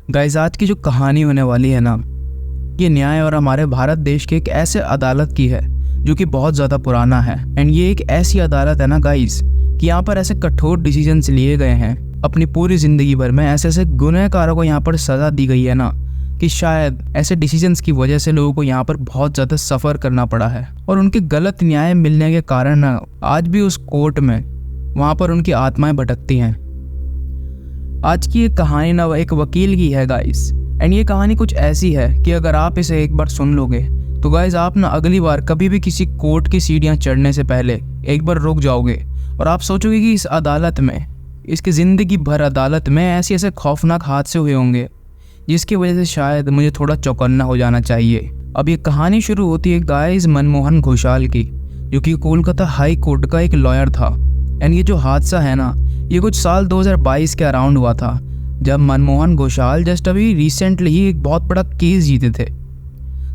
Guys, आज की जो कहानी होने वाली है ना, ये न्याय और हमारे भारत देश के एक ऐसे अदालत की है जो कि बहुत ज़्यादा पुराना है। एंड ये एक ऐसी अदालत है ना गाइस कि यहाँ पर ऐसे कठोर डिसीजंस लिए गए हैं अपनी पूरी ज़िंदगी भर में। ऐसे ऐसे गुनहगारों को यहाँ पर सज़ा दी गई है ना कि शायद ऐसे डिसीजंस की वजह से लोगों को यहाँ पर बहुत ज़्यादा सफ़र करना पड़ा है। और उनके गलत न्याय मिलने के कारण ना आज भी उस कोर्ट में वहाँ पर उनकी आत्माएं भटकती हैं। आज की ये कहानी ना एक वकील की है गाइस। एंड ये कहानी कुछ ऐसी है कि अगर आप इसे एक बार सुन लोगे तो गाइस आप ना अगली बार कभी भी किसी कोर्ट की सीढ़ियाँ चढ़ने से पहले एक बार रुक जाओगे और आप सोचोगे कि इस अदालत में, इसकी ज़िंदगी भर अदालत में ऐसे ऐसे खौफनाक हादसे हुए होंगे जिसकी वजह से शायद मुझे थोड़ा चौकन्ना हो जाना चाहिए। अब ये कहानी शुरू होती है गाइस मनमोहन घोषाल की, जो कि कोलकाता हाई कोर्ट का एक लॉयर था। एंड ये जो हादसा है ना, ये कुछ साल 2022 के अराउंड हुआ था, जब मनमोहन घोषाल जस्ट अभी रिसेंटली ही एक बहुत बड़ा केस जीते थे।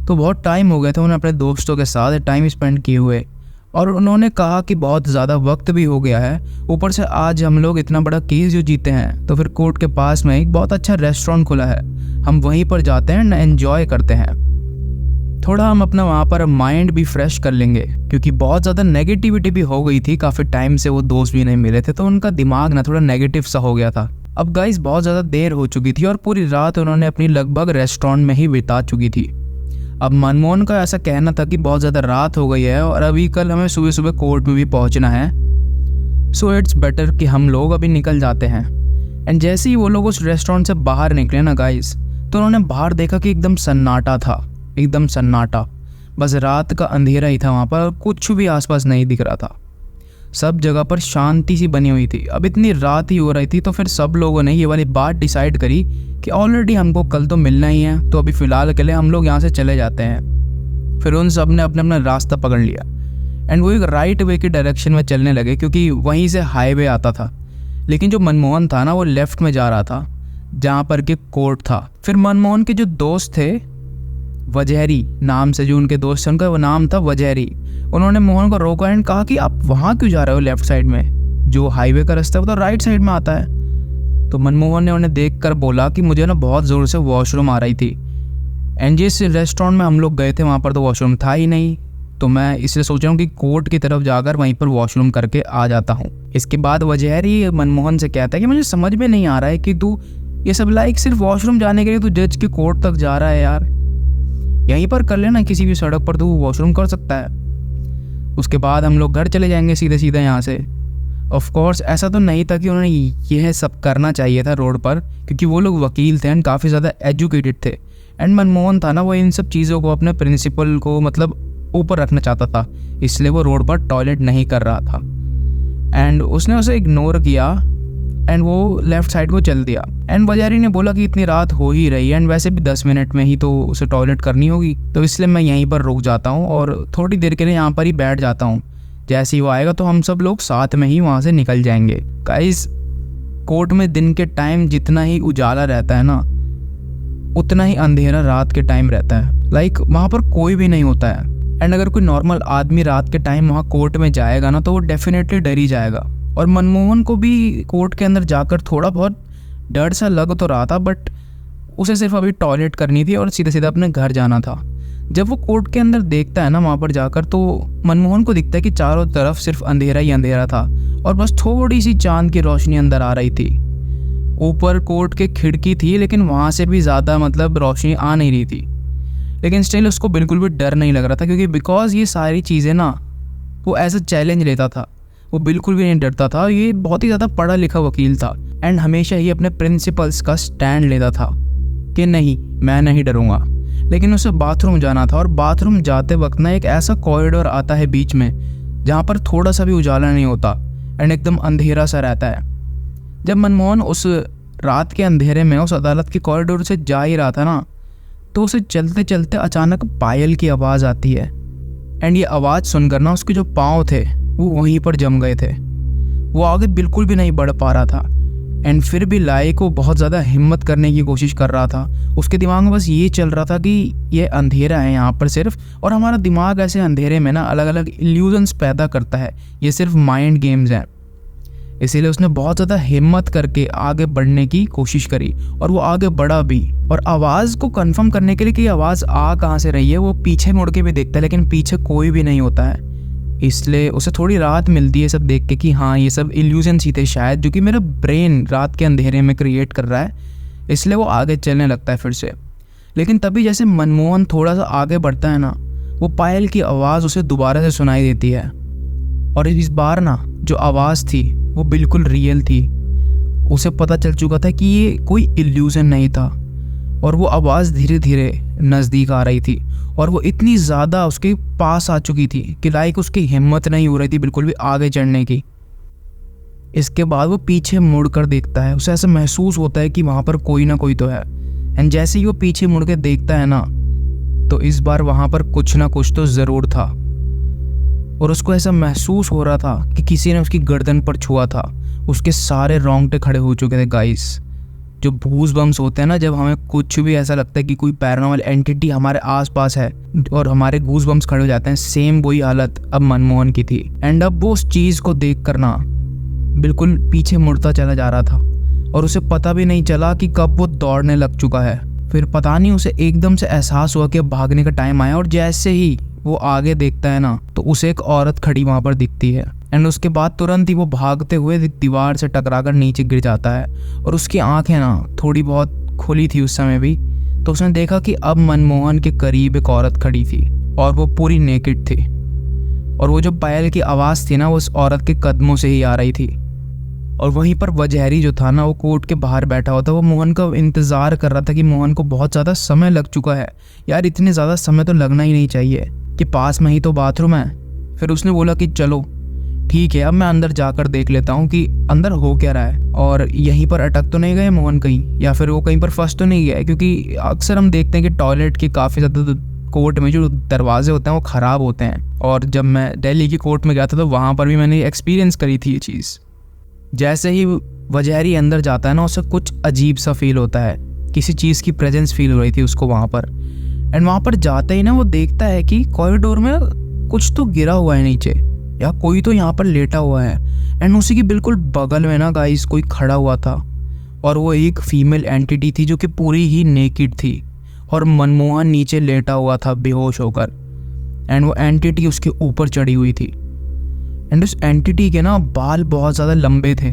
तो बहुत टाइम हो गया था उन्हें अपने दोस्तों के साथ टाइम स्पेंड किए हुए, और उन्होंने कहा कि बहुत ज़्यादा वक्त भी हो गया है, ऊपर से आज हम लोग इतना बड़ा केस जो जीते हैं तो फिर कोर्ट के पास में एक बहुत अच्छा रेस्टोरेंट खुला है, हम वहीं पर जाते हैं, एंजॉय करते हैं, थोड़ा हम अपना वहाँ पर माइंड भी फ्रेश कर लेंगे, क्योंकि बहुत ज़्यादा नेगेटिविटी भी हो गई थी। काफ़ी टाइम से वो दोस्त भी नहीं मिले थे तो उनका दिमाग ना थोड़ा नेगेटिव सा हो गया था। अब गाइस बहुत ज़्यादा देर हो चुकी थी और पूरी रात उन्होंने अपनी लगभग रेस्टोरेंट में ही बिता चुकी थी। अब मनमोहन का ऐसा कहना था कि बहुत ज़्यादा रात हो गई है और अभी कल हमें सुबह सुबह कोर्ट में भी पहुँचना है, सो इट्स बेटर कि हम लोग अभी निकल जाते हैं। एंड जैसे ही वो लोग उस रेस्टोरेंट से बाहर निकले ना गाइस, तो उन्होंने बाहर देखा कि एकदम सन्नाटा था, एकदम सन्नाटा, बस रात का अंधेरा ही था वहाँ पर, कुछ भी आसपास नहीं दिख रहा था, सब जगह पर शांति सी बनी हुई थी। अब इतनी रात ही हो रही थी तो फिर सब लोगों ने ये वाली बात डिसाइड करी कि ऑलरेडी हमको कल तो मिलना ही है, तो अभी फ़िलहाल के लिए हम लोग यहाँ से चले जाते हैं। फिर उन सब ने अपना अपना रास्ता पकड़ लिया एंड वो एक राइट वे की डायरेक्शन में चलने लगे, क्योंकि वहीं से हाईवे आता था। लेकिन जो मनमोहन था ना, वो लेफ़्ट में जा रहा था जहाँ पर कि कोर्ट था। फिर मनमोहन के जो दोस्त थे, वजहरी नाम से जो उनके दोस्त थे, उनका वो नाम था वजहरी, उन्होंने मोहन को रोका एंड कहा कि आप वहाँ क्यों जा रहे हो, लेफ्ट साइड में जो हाईवे का रास्ता है वो तो राइट साइड में आता है। तो मनमोहन ने उन्हें देखकर बोला कि मुझे ना बहुत ज़ोर से वॉशरूम आ रही थी, एंड जिस रेस्टोरेंट में हम लोग गए थे वहाँ पर तो वॉशरूम था ही नहीं, तो मैं इसलिए सोच रहा हूँ कि कोर्ट की तरफ जाकर वहीं पर वॉशरूम करके आ जाता हूँ। इसके बाद वजहरी मनमोहन से कहता है कि मुझे समझ में नहीं आ रहा है कि तू ये सब लाइक सिर्फ वॉशरूम जाने के लिए तू जज के कोर्ट तक जा रहा है यार, यहीं पर कर लेना, किसी भी सड़क पर तू वॉशरूम कर सकता है। उसके बाद हम लोग घर चले जाएंगे सीधे सीधे यहाँ से। ऑफ कोर्स ऐसा तो नहीं था कि उन्होंने यह सब करना चाहिए था रोड पर, क्योंकि वो लोग वकील थे एंड काफ़ी ज़्यादा एजुकेटेड थे। एंड मनमोहन था ना, वो इन सब चीज़ों को अपने प्रिंसिपल को मतलब ऊपर रखना चाहता था, इसलिए वो रोड पर टॉयलेट नहीं कर रहा था। एंड उसने उसे इग्नोर किया एंड वो लेफ़्ट साइड को चल दिया। एंड वजारी ने बोला कि इतनी रात हो ही रही है एंड वैसे भी 10 मिनट में ही तो उसे टॉयलेट करनी होगी, तो इसलिए मैं यहीं पर रुक जाता हूँ और थोड़ी देर के लिए यहाँ पर ही बैठ जाता हूँ, जैसे ही वो आएगा तो हम सब लोग साथ में ही वहाँ से निकल जाएंगे। गाइस, कोर्ट में दिन के टाइम जितना ही उजाला रहता है ना, उतना ही अंधेरा रात के टाइम रहता है। लाइक वहाँ पर कोई भी नहीं होता है। एंड अगर कोई नॉर्मल आदमी रात के टाइम वहाँ कोर्ट में जाएगा ना, तो वो डेफिनेटली डर ही जाएगा। और मनमोहन को भी कोर्ट के अंदर जाकर थोड़ा बहुत डर सा लग तो रहा था, बट उसे सिर्फ अभी टॉयलेट करनी थी और सीधे सीधे अपने घर जाना था। जब वो कोर्ट के अंदर देखता है ना वहाँ पर जाकर, तो मनमोहन को दिखता है कि चारों तरफ सिर्फ अंधेरा ही अंधेरा था और बस थोड़ी सी चांद की रोशनी अंदर आ रही थी। ऊपर कोर्ट के खिड़की थी लेकिन वहाँ से भी ज़्यादा मतलब रोशनी आ नहीं रही थी, लेकिन स्टिल उसको बिल्कुल भी डर नहीं लग रहा था, क्योंकि बिकॉज ये सारी चीज़ें ना वो एज अ चैलेंज लेता था, वो बिल्कुल भी नहीं डरता था। ये बहुत ही ज़्यादा पढ़ा लिखा वकील था एंड हमेशा ही अपने प्रिंसिपल्स का स्टैंड लेता था कि नहीं, मैं नहीं डरूंगा। लेकिन उसे बाथरूम जाना था और बाथरूम जाते वक्त ना एक ऐसा कॉरिडोर आता है बीच में जहाँ पर थोड़ा सा भी उजाला नहीं होता एंड एकदम अंधेरा सा रहता है। जब मनमोहन उस रात के अंधेरे में उस अदालत के कॉरिडोर से जा ही रहा था ना, तो उसे चलते चलते अचानक पायल की आवाज़ आती है। एंड ये आवाज़ सुनकर ना उसके जो पाँव थे वो वहीं पर जम गए थे, वो आगे बिल्कुल भी नहीं बढ़ पा रहा था। एंड फिर भी लाए को बहुत ज़्यादा हिम्मत करने की कोशिश कर रहा था। उसके दिमाग में बस ये चल रहा था कि ये अंधेरा है यहाँ पर सिर्फ, और हमारा दिमाग ऐसे अंधेरे में ना अलग अलग इल्यूजन्स पैदा करता है, ये सिर्फ माइंड गेम्स हैं। इसीलिए उसने बहुत ज़्यादा हिम्मत करके आगे बढ़ने की कोशिश करी और वो आगे बढ़ा भी। और आवाज़ को कंफर्म करने के लिए कि आवाज़ आ कहाँ से रही है, वो पीछे मुड़ के भी देखता है, लेकिन पीछे कोई भी नहीं होता है। इसलिए उसे थोड़ी राहत मिलती है सब देख के कि हाँ ये सब इल्यूजन्स ही थे शायद, जो कि मेरा ब्रेन रात के अंधेरे में क्रिएट कर रहा है। इसलिए वो आगे चलने लगता है फिर से। लेकिन तभी जैसे मनमोहन थोड़ा सा आगे बढ़ता है ना, वो पायल की आवाज़ उसे दोबारा से सुनाई देती है। और इस बार ना जो आवाज़ थी वो बिल्कुल रियल थी। उसे पता चल चुका था कि ये कोई इल्यूजन नहीं था। और वो आवाज़ धीरे धीरे नज़दीक आ रही थी और वो इतनी ज़्यादा उसके पास आ चुकी थी कि लाइक उसकी हिम्मत नहीं हो रही थी बिल्कुल भी आगे चढ़ने की। इसके बाद वो पीछे मुड़ कर देखता है। उसे ऐसा महसूस होता है कि वहाँ पर कोई ना कोई तो है। एंड जैसे ही वो पीछे मुड़ के देखता है ना, तो इस बार वहाँ पर कुछ ना कुछ तो ज़रूर था। और उसको ऐसा महसूस हो रहा था कि किसी ने उसकी गर्दन पर छुआ था। उसके सारे रोंगटे खड़े हो चुके थे गाइस। जो गूज बम्स होते हैं ना, जब हमें कुछ भी ऐसा लगता है कि कोई पैरानॉर्मल एंटिटी हमारे आसपास है और हमारे गूज बम्स खड़े हो जाते हैं, सेम वही हालत अब मनमोहन की थी। एंड अब वो उस चीज़ को देख कर ना बिल्कुल पीछे मुड़ता चला जा रहा था और उसे पता भी नहीं चला कि कब वो दौड़ने लग चुका है। फिर पता नहीं उसे एकदम से एहसास हुआ कि अब भागने का टाइम आया। और जैसे ही वो आगे देखता है ना, तो उसे एक औरत खड़ी वहाँ पर दिखती है। एंड उसके बाद तुरंत ही वो भागते हुए दीवार से टकराकर नीचे गिर जाता है। और उसकी आंखें ना थोड़ी बहुत खुली थी उस समय भी, तो उसने देखा कि अब मनमोहन के करीब एक औरत खड़ी थी और वो पूरी नेकेड थी। और वो जो पायल की आवाज़ थी ना, वो उस औरत के कदमों से ही आ रही थी। और वहीं पर वजहरी जो था ना, वो कोर्ट के बाहर बैठा हुआ था। वो मोहन का इंतज़ार कर रहा था कि मोहन को बहुत ज़्यादा समय लग चुका है यार, इतने ज़्यादा समय तो लगना ही नहीं चाहिए, कि पास में ही तो बाथरूम है। फिर उसने बोला कि चलो ठीक है, अब मैं अंदर जाकर देख लेता हूँ कि अंदर हो क्या रहा है और यहीं पर अटक तो नहीं गए मोहन कहीं, या फिर वो कहीं पर फंस तो नहीं गया है। क्योंकि अक्सर हम देखते हैं कि टॉयलेट के काफ़ी ज़्यादा कोर्ट में जो दरवाजे होते हैं वो ख़राब होते हैं। और जब मैं दिल्ली की कोर्ट में गया था तो वहाँ पर भी मैंने एक्सपीरियंस करी थी ये चीज़। जैसे ही वजहरी अंदर जाता है ना, उसे कुछ अजीब सा फील होता है, किसी चीज़ की प्रेजेंस फील हो रही थी उसको वहाँ पर। एंड वहाँ पर जाते ही ना वो देखता है कि कॉरिडोर में कुछ तो गिरा हुआ है नीचे, या कोई तो यहाँ पर लेटा हुआ है। एंड उसी के बिल्कुल बगल में ना गाइस कोई खड़ा हुआ था, और वो एक फीमेल एंटिटी थी जो कि पूरी ही नेकेड थी। और मनमोहन नीचे लेटा हुआ था बेहोश होकर, एंड वो एंटिटी उसके ऊपर चढ़ी हुई थी। एंड उस एंटिटी के ना बाल बहुत ज़्यादा लंबे थे।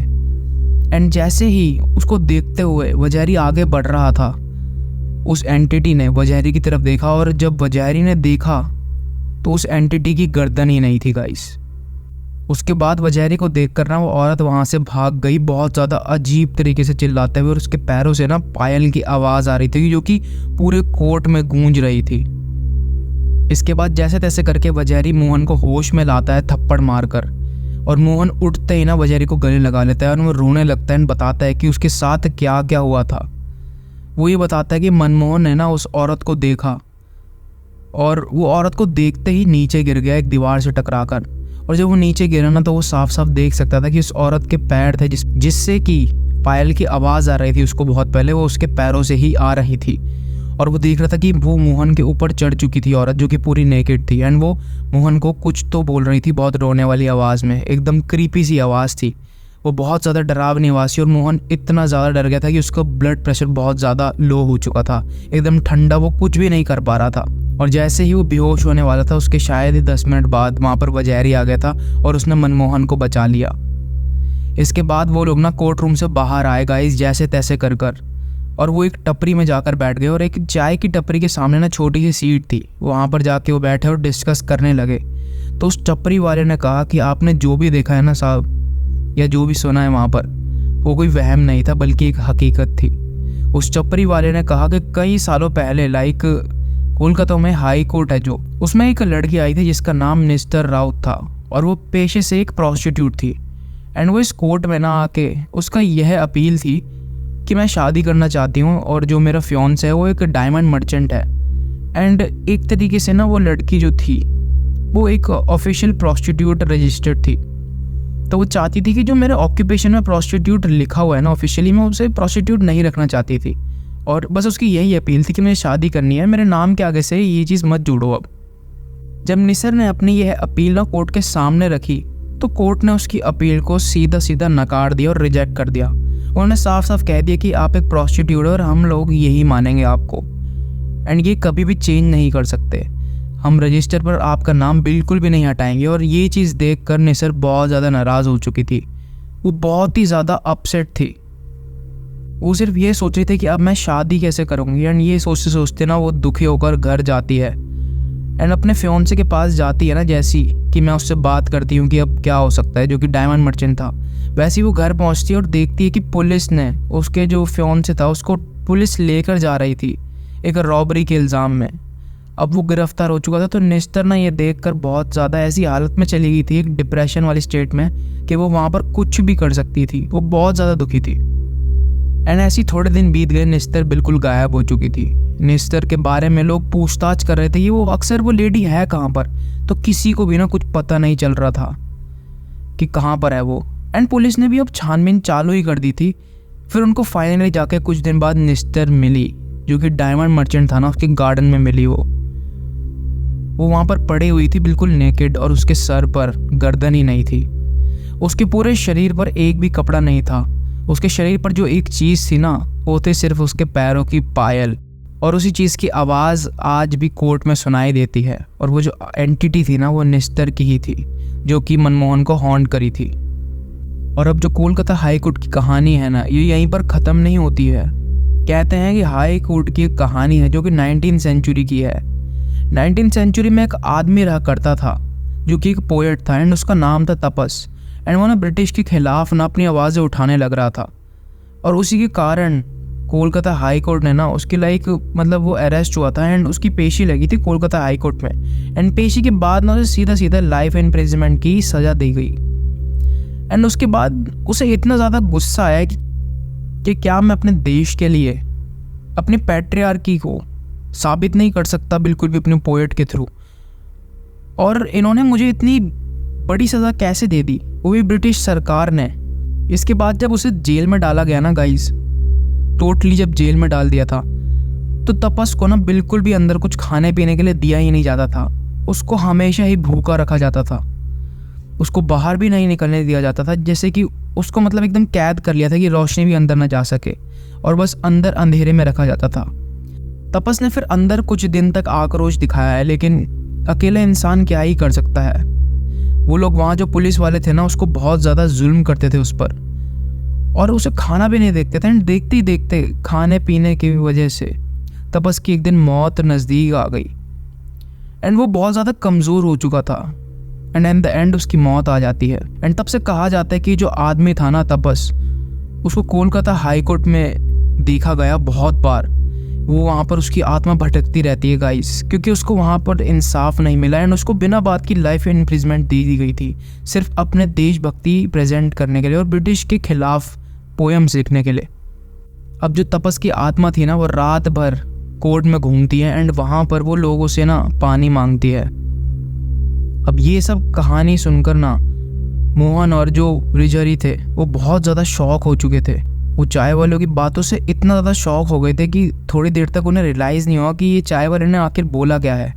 एंड जैसे ही उसको देखते हुए वजहरी आगे बढ़ रहा था, उस एंटिटी ने वजहरी की तरफ देखा, और जब वजहरी ने देखा तो उस एंटिटी की गर्दन ही नहीं थी गाइस। उसके बाद वजहरी को देखकर ना वो औरत वहाँ से भाग गई, बहुत ज़्यादा अजीब तरीके से चिल्लाते हुए, और उसके पैरों से ना पायल की आवाज़ आ रही थी जो कि पूरे कोर्ट में गूंज रही थी। इसके बाद जैसे तैसे करके वजहरी मोहन को होश में लाता है थप्पड़ मारकर, और मोहन उठते ही ना वजहरी को गले लगा लेता है और वो रोने लगता है। बताता है कि उसके साथ क्या क्या हुआ था। वो ये बताता है कि मनमोहन ने ना उस औरत को देखा, और वो औरत को देखते ही नीचे गिर गया एक दीवार से टकराकर। और जब वो नीचे गिरा ना, तो वो साफ साफ देख सकता था कि उस औरत के पैर थे जिससे कि पायल की आवाज़ आ रही थी उसको बहुत पहले, वो उसके पैरों से ही आ रही थी। और वो देख रहा था कि वो मोहन के ऊपर चढ़ चुकी थी औरत, जो कि पूरी नेकेड थी। एंड वो मोहन को कुछ तो बोल रही थी बहुत रोने वाली आवाज़ में, एकदम क्रीपी सी आवाज़ थी। वो बहुत ज़्यादा डरावनी आवाज़ थी, और मोहन इतना ज़्यादा डर गया था कि उसका ब्लड प्रेशर बहुत ज़्यादा लो हो चुका था, एकदम ठंडा, वो कुछ भी नहीं कर पा रहा था। और जैसे ही वो बेहोश होने वाला था, उसके शायद ही 10 मिनट बाद वहाँ पर वजहरी आ गया था और उसने मनमोहन को बचा लिया। इसके बाद वो लोग ना कोर्ट रूम से बाहर आए गाइस, जैसे तैसे कर और वो एक टपरी में जाकर बैठ गए। और एक चाय की टपरी के सामने ना छोटी सी सीट थी, वहाँ पर जाके वो बैठे और डिस्कस करने लगे। तो उस टपरी वाले ने कहा कि आपने जो भी देखा है ना साहब, या जो भी सुना है वहाँ पर, वो कोई वहम नहीं था बल्कि एक हकीकत थी। उस टपरी वाले ने कहा कि कई सालों पहले लाइक कोलकाता में हाई कोर्ट है जो, उसमें एक लड़की आई थी जिसका नाम निस्तर राउत था, और वो पेशे से एक प्रोस्टिट्यूट थी। एंड वो इस कोर्ट में ना आके उसका यह अपील थी कि मैं शादी करना चाहती हूँ, और जो मेरा फियांस है वो एक डायमंड मर्चेंट है। एंड एक तरीके से ना वो लड़की जो थी वो एक ऑफिशियल प्रोस्टिट्यूट रजिस्टर्ड थी। तो वो चाहती थी कि जो मेरे ऑक्यूपेशन में प्रोस्टिट्यूट लिखा हुआ है ना ऑफिशियली, मैं उसे प्रोस्टिट्यूट नहीं रखना चाहती थी, और बस उसकी यही अपील थी कि मुझे शादी करनी है, मेरे नाम के आगे से ये चीज़ मत जोड़ो। अब जब निसर ने अपनी यह अपील ना कोर्ट के सामने रखी, तो कोर्ट ने उसकी अपील को सीधा सीधा नकार दिया और रिजेक्ट कर दिया। उन्होंने साफ साफ कह दिया कि आप एक प्रोस्टिट्यूट हो और हम लोग यही मानेंगे आपको, एंड ये कभी भी चेंज नहीं कर सकते। हम रजिस्टर पर आपका नाम बिल्कुल भी नहीं हटाएंगे। और ये चीज़ देखकर निसर बहुत ज़्यादा नाराज़ हो चुकी थी। वो बहुत ही ज़्यादा अपसेट थी। वो सिर्फ ये सोच रही थी कि अब मैं शादी कैसे करूँगी। एंड ये सोचते सोचते ना वो दुखी होकर घर जाती है एंड अपने फियोंसे के पास जाती है ना, जैसी कि मैं उससे बात करती हूँ कि अब क्या हो सकता है, जो कि डायमंड मर्चेंट था। वैसे ही वो घर पहुँचती है और देखती है कि पुलिस ने उसके जो फियोंसे था उसको पुलिस लेकर जा रही थी एक रॉबरी के इल्ज़ाम में। अब वो गिरफ्तार हो चुका था। तो निस्तर ना ये देखकर बहुत ज़्यादा ऐसी हालत में चली गई थी, एक डिप्रेशन वाली स्टेट में, कि वो वहाँ पर कुछ भी कर सकती थी। वो बहुत ज़्यादा दुखी थी। एंड ऐसे थोड़े दिन बीत गए, निस्तर बिल्कुल गायब हो चुकी थी। निस्तर के बारे में लोग पूछताछ कर रहे थे, ये वो अक्सर वो लेडी है कहाँ पर, तो किसी को भी ना कुछ पता नहीं चल रहा था कि कहाँ पर है वो। एंड पुलिस ने भी अब छानबीन चालू ही कर दी थी। फिर उनको फाइनली जाके कुछ दिन बाद निस्तर मिली, जो कि डायमंड मर्चेंट था ना, उसके गार्डन में मिली। वो वहाँ पर पड़ी हुई थी बिल्कुल नेकेड, और उसके सर पर गर्दन ही नहीं थी। उसके पूरे शरीर पर एक भी कपड़ा नहीं था। उसके शरीर पर जो एक चीज़ थी ना, वो थे सिर्फ उसके पैरों की पायल। और उसी चीज़ की आवाज़ आज भी कोर्ट में सुनाई देती है। और वो जो एंटिटी थी ना, वो निस्तर की ही थी, जो कि मनमोहन को हॉन्ट करी थी। और अब जो कोलकाता हाई कोर्ट की कहानी है ना, ये यहीं पर ख़त्म नहीं होती है। कहते हैं कि हाई कोर्ट की एक कहानी है जो कि 19वीं सेंचुरी की है। 19वीं सेंचुरी में एक आदमी रहा करता था जो कि एक पोएट था, एंड उसका नाम था तपस। एंड वो ना ब्रिटिश के खिलाफ ना अपनी आवाज़ें उठाने लग रहा था। और उसी के कारण कोलकाता हाई कोर्ट ने ना उसकी मतलब वो अरेस्ट हुआ था एंड उसकी पेशी लगी थी कोलकाता हाई कोर्ट में। एंड पेशी के बाद ना उसे सीधा सीधा लाइफ इम्प्रिजनमेंट की सज़ा दी गई। एंड उसके बाद उसे इतना ज़्यादा गुस्सा आया कि क्या मैं अपने देश के लिए अपनी पैट्रियार्की को साबित नहीं कर सकता बिल्कुल भी अपने पोएट के थ्रू। और इन्होंने मुझे इतनी बड़ी सज़ा कैसे दे दी, वो भी ब्रिटिश सरकार ने। इसके बाद जब उसे जेल में डाला गया ना गाइस, टोटली जब जेल में डाल दिया था, तो तपस को ना बिल्कुल भी अंदर कुछ खाने पीने के लिए दिया ही नहीं जाता था। उसको हमेशा ही भूखा रखा जाता था। उसको बाहर भी नहीं निकलने दिया जाता था, जैसे कि उसको मतलब एकदम कैद कर लिया था कि रोशनी भी अंदर ना जा सके, और बस अंदर अंधेरे में रखा जाता था। तपस ने फिर अंदर कुछ दिन तक आक्रोश दिखाया है, लेकिन अकेला इंसान क्या ही कर सकता है। वो लोग वहाँ जो पुलिस वाले थे ना, उसको बहुत ज़्यादा जुल्म करते थे उस पर, और उसे खाना भी नहीं देखते थे। एंड देखते ही देखते खाने पीने की वजह से तपस की एक दिन मौत नज़दीक आ गई। एंड वो बहुत ज़्यादा कमज़ोर हो चुका था। एंड इन द एंड उसकी मौत आ जाती है। एंड तब से कहा जाता है कि जो आदमी था ना तपस, उसको कोलकाता हाई कोर्ट में देखा गया बहुत बार। वो वहाँ पर उसकी आत्मा भटकती रहती है गाइस, क्योंकि उसको वहाँ पर इंसाफ नहीं मिला। एंड उसको बिना बात की लाइफ इम्प्रिजमेंट दी गई थी, सिर्फ अपने देशभक्ति प्रेजेंट करने के लिए और ब्रिटिश के खिलाफ पोएम्स लिखने के लिए। अब जो तपस की आत्मा थी ना, वो रात भर कोर्ट में घूमती है एंड वहाँ पर वो लोगों से ना पानी मांगती है। अब ये सब कहानी सुनकर ना मोहन और जो रिजरी थे वो बहुत ज़्यादा शॉक हो चुके थे। वो चाय वालों की बातों से इतना ज़्यादा शॉक हो गए थे कि थोड़ी देर तक उन्हें रियलाइज़ नहीं हुआ कि ये चाय वाले ने आखिर बोला क्या है।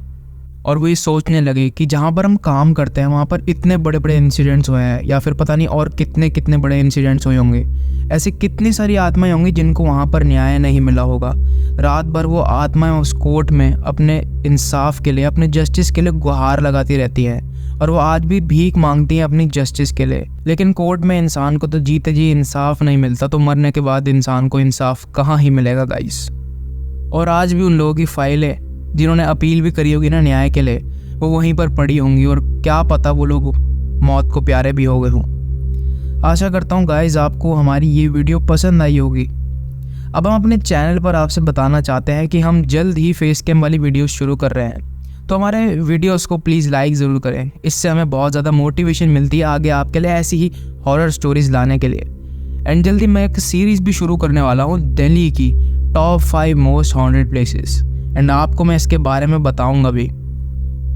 और वो ये सोचने लगे कि जहाँ पर हम काम करते हैं वहाँ पर इतने बड़े बड़े इंसिडेंट्स हुए हैं, या फिर पता नहीं और कितने कितने बड़े इंसिडेंट्स हुए होंगे। ऐसे कितनी सारी आत्माएं होंगी जिनको वहाँ पर न्याय नहीं मिला होगा। रात भर वो आत्माएं उस कोर्ट में अपने इंसाफ के लिए, अपने जस्टिस के लिए गुहार लगाती रहती हैं, और वो आज भी भीख मांगती हैं अपनी जस्टिस के लिए। लेकिन कोर्ट में इंसान को तो जीते जी इंसाफ नहीं मिलता, तो मरने के बाद इंसान को इंसाफ कहाँ ही मिलेगा गाइस। और आज भी उन लोगों की फाइलें जिन्होंने अपील भी करी होगी ना न्याय के लिए, वो वहीं पर पड़ी होंगी, और क्या पता वो लोग मौत को प्यारे भी हो गए हों। आशा करता हूँ गाइस आपको हमारी ये वीडियो पसंद आई होगी। अब हम अपने चैनल पर आपसे बताना चाहते हैं कि हम जल्द ही फेस कैम वाली वीडियोस शुरू कर रहे हैं, तो हमारे वीडियोस को प्लीज़ लाइक ज़रूर करें। इससे हमें बहुत ज़्यादा मोटिवेशन मिलती है आगे आपके लिए ऐसी ही हॉरर स्टोरीज़ लाने के लिए। एंड जल्दी मैं एक सीरीज़ भी शुरू करने वाला हूँ, दिल्ली की top 5 most haunted places, and आपको मैं इसके बारे में बताऊँगा भी।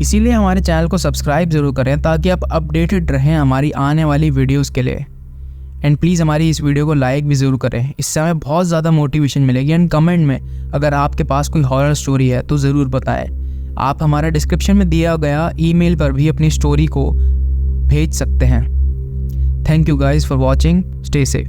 इसीलिए हमारे चैनल को सब्सक्राइब ज़रूर करें ताकि आप अपडेटेड रहें हमारी आने वाली वीडियोज़ के लिए। एंड प्लीज़ हमारी इस वीडियो को लाइक भी ज़रूर करें, इससे हमें बहुत ज़्यादा मोटिवेशन मिलेगी। एंड कमेंट में अगर आपके पास कोई हॉरर स्टोरी है तो ज़रूर बताएं। आप हमारा डिस्क्रिप्शन में दिया गया ईमेल पर भी अपनी स्टोरी को भेज सकते हैं। Thank you guys for watching, stay safe.